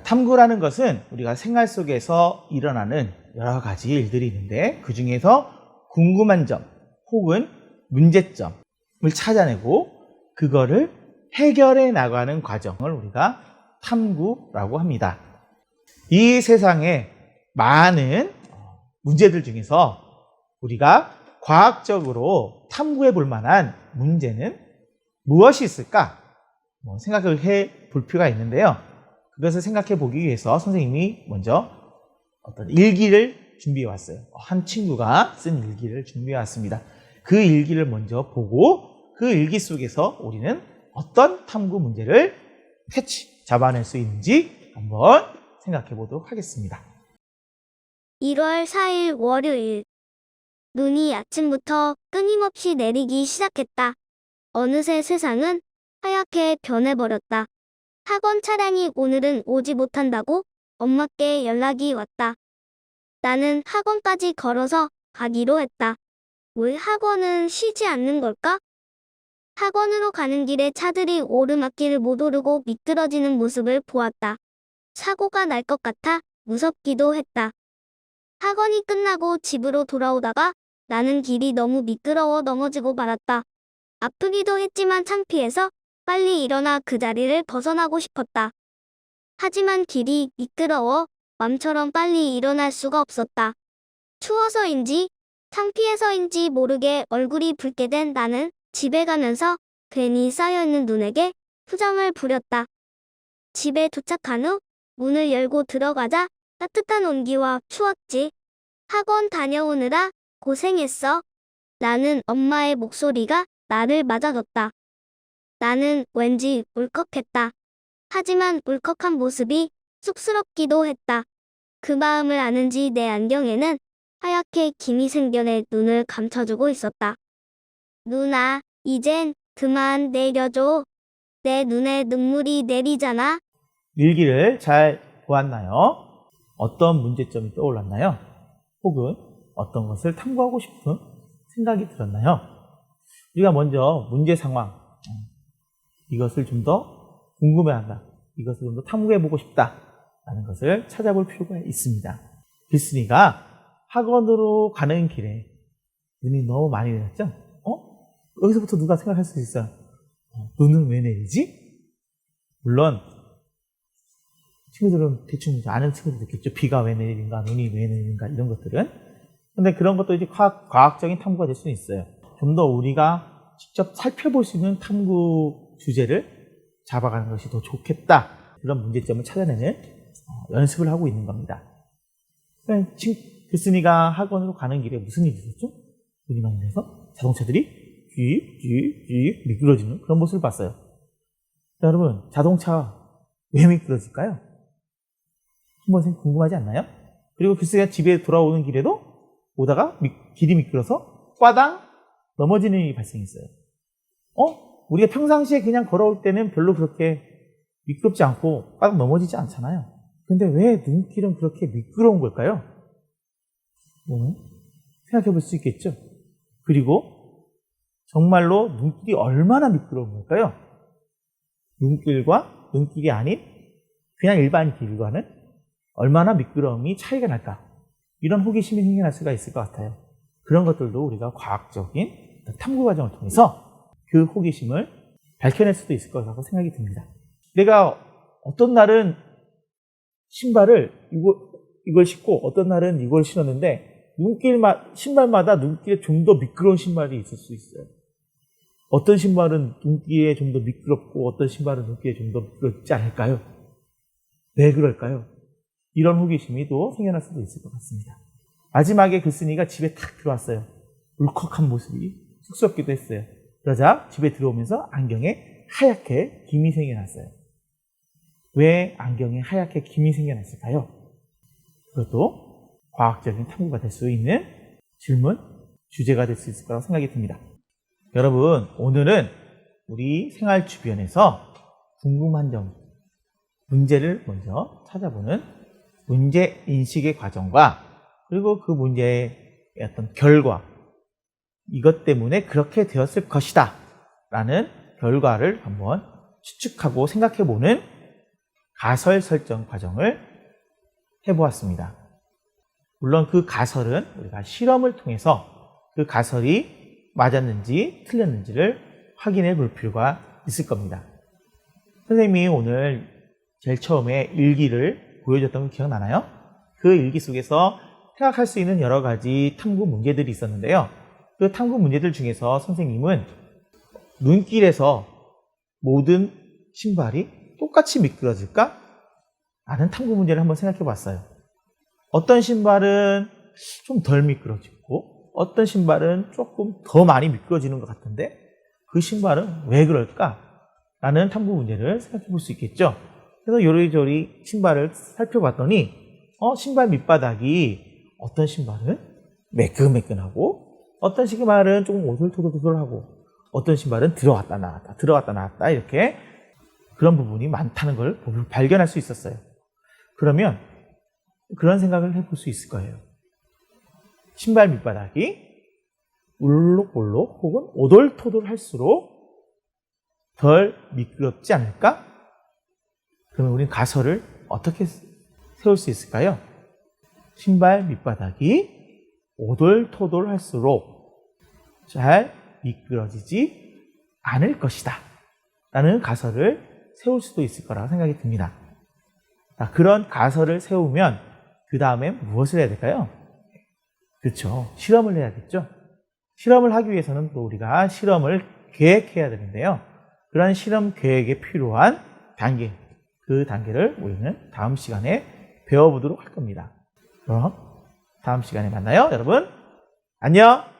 자, 탐구라는 것은 우리가 생활 속에서 일어나는 여러 가지 일들이 있는데 그 중에서 궁금한 점 혹은 문제점을 찾아내고 그거를 해결해 나가는 과정을 우리가 탐구라고 합니다. 이 세상에 많은 문제들 중에서 우리가 과학적으로 탐구해 볼 만한 문제는 무엇이 있을까? 생각을 해 볼 필요가 있는데요. 그것을 생각해 보기 위해서 선생님이 먼저 어떤 일기를 준비해 왔어요. 한 친구가 쓴 일기를 준비해 왔습니다. 그 일기를 먼저 보고 그 일기 속에서 우리는 어떤 탐구 문제를 잡아낼 수 있는지 한번 생각해 보도록 하겠습니다. 1월 4일 월요일. 눈이 아침부터 끊임없이 내리기 시작했다. 어느새 세상은 하얗게 변해버렸다. 학원 차량이 오늘은 오지 못한다고 엄마께 연락이 왔다. 나는 학원까지 걸어서 가기로 했다. 왜 학원은 쉬지 않는 걸까? 학원으로 가는 길에 차들이 오르막길을 못 오르고 미끄러지는 모습을 보았다. 사고가 날 것 같아 무섭기도 했다. 학원이 끝나고 집으로 돌아오다가 나는 길이 너무 미끄러워 넘어지고 말았다. 아프기도 했지만 창피해서 빨리 일어나 그 자리를 벗어나고 싶었다. 하지만 길이 미끄러워 맘처럼 빨리 일어날 수가 없었다. 추워서인지 창피해서인지 모르게 얼굴이 붉게 된 나는 집에 가면서 괜히 쌓여있는 눈에게 투정을 부렸다. 집에 도착한 후 문을 열고 들어가자 따뜻한 온기와 추웠지. 학원 다녀오느라 고생했어. 라는 엄마의 목소리가 나를 맞아줬다. 나는 왠지 울컥했다. 하지만 울컥한 모습이 쑥스럽기도 했다. 그 마음을 아는지 내 안경에는 하얗게 김이 생겨내 눈을 감춰주고 있었다. 누나, 이젠 그만 내려줘. 내 눈에 눈물이 내리잖아. 일기를 잘 보았나요? 어떤 문제점이 떠올랐나요? 혹은 어떤 것을 탐구하고 싶은 생각이 들었나요? 우리가 먼저 문제 상황, 이것을 좀 더 궁금해한다. 이것을 좀 더 탐구해보고 싶다라는 것을 찾아볼 필요가 있습니다. 길순이가 학원으로 가는 길에 눈이 너무 많이 내렸죠? 여기서부터 누가 생각할 수 있어요. 눈은 왜 내리지? 물론 친구들은 대충 아는 친구들도 있겠죠. 비가 왜 내리는가, 눈이 왜 내리는가 이런 것들은. 근데 그런 것도 이제 과학적인 탐구가 될 수는 있어요. 좀 더 우리가 직접 살펴볼 수 있는 탐구 주제를 잡아가는 것이 더 좋겠다. 그런 문제점을 찾아내는 연습을 하고 있는 겁니다. 글쓴이가 학원으로 가는 길에 무슨 일이 있었죠? 눈이 많이 내서 자동차들이 쥐 미끄러지는 그런 모습을 봤어요. 자, 여러분, 자동차 왜 미끄러질까요? 한번 궁금하지 않나요? 그리고 글쎄가 집에 돌아오는 길에도 오다가 길이 미끄러서 꽈당 넘어지는 일이 발생했어요. 우리가 평상시에 그냥 걸어올 때는 별로 그렇게 미끄럽지 않고 꽈당 넘어지지 않잖아요. 근데 왜 눈길은 그렇게 미끄러운 걸까요? 생각해 볼 수 있겠죠? 그리고 정말로 눈길이 얼마나 미끄러운 걸까요? 눈길과 눈길이 아닌 그냥 일반 길과는 얼마나 미끄러움이 차이가 날까? 이런 호기심이 생겨날 수가 있을 것 같아요. 그런 것들도 우리가 과학적인 탐구 과정을 통해서 그 호기심을 밝혀낼 수도 있을 거라고 생각이 듭니다. 내가 어떤 날은 신발을 이걸 신고 어떤 날은 이걸 신었는데 신발마다 눈길에 좀 더 미끄러운 신발이 있을 수 있어요. 어떤 신발은 눈길에 좀 더 미끄럽고 어떤 신발은 눈길에 좀 더 미끄럽지 않을까요? 왜 그럴까요? 이런 호기심이 또 생겨날 수도 있을 것 같습니다. 마지막에 글쓴이가 집에 탁 들어왔어요. 울컥한 모습이 쑥스럽기도 했어요. 그러자 집에 들어오면서 안경에 하얗게 김이 생겨났어요. 왜 안경에 하얗게 김이 생겨났을까요? 그것도 과학적인 탐구가 될 수 있는 질문, 주제가 될 수 있을 거라고 생각이 듭니다. 여러분, 오늘은 우리 생활 주변에서 궁금한 점, 문제를 먼저 찾아보는 문제 인식의 과정과 그리고 그 문제의 어떤 결과, 이것 때문에 그렇게 되었을 것이다 라는 결과를 한번 추측하고 생각해보는 가설 설정 과정을 해보았습니다. 물론 그 가설은 우리가 실험을 통해서 그 가설이 맞았는지 틀렸는지를 확인해 볼 필요가 있을 겁니다. 선생님이 오늘 제일 처음에 일기를 보여줬던 거 기억나나요? 그 일기 속에서 생각할 수 있는 여러 가지 탐구 문제들이 있었는데요. 그 탐구 문제들 중에서 선생님은 눈길에서 모든 신발이 똑같이 미끄러질까? 라는 탐구 문제를 한번 생각해 봤어요. 어떤 신발은 좀 덜 미끄러지고 어떤 신발은 조금 더 많이 미끄러지는 것 같은데 그 신발은 왜 그럴까? 라는 탐구 문제를 생각해 볼 수 있겠죠. 그래서 요리조리 신발을 살펴봤더니 신발 밑바닥이 어떤 신발은 매끈매끈하고 어떤 신발은 조금 오돌토돌하고 어떤 신발은 들어갔다 나왔다 이렇게 그런 부분이 많다는 걸 발견할 수 있었어요. 그러면 그런 생각을 해볼 수 있을 거예요. 신발 밑바닥이 울룩울룩 혹은 오돌토돌할수록 덜 미끄럽지 않을까? 그러면 우리는 가설을 어떻게 세울 수 있을까요? 신발 밑바닥이 오돌토돌할수록 잘 미끄러지지 않을 것이다 라는 가설을 세울 수도 있을 거라고 생각이 듭니다. 그런 가설을 세우면 그 다음에 무엇을 해야 될까요? 그렇죠. 실험을 해야겠죠. 실험을 하기 위해서는 또 우리가 실험을 계획해야 되는데요. 그런 실험 계획에 필요한 단계, 그 단계를 우리는 다음 시간에 배워보도록 할 겁니다. 그럼 다음 시간에 만나요, 여러분. 안녕!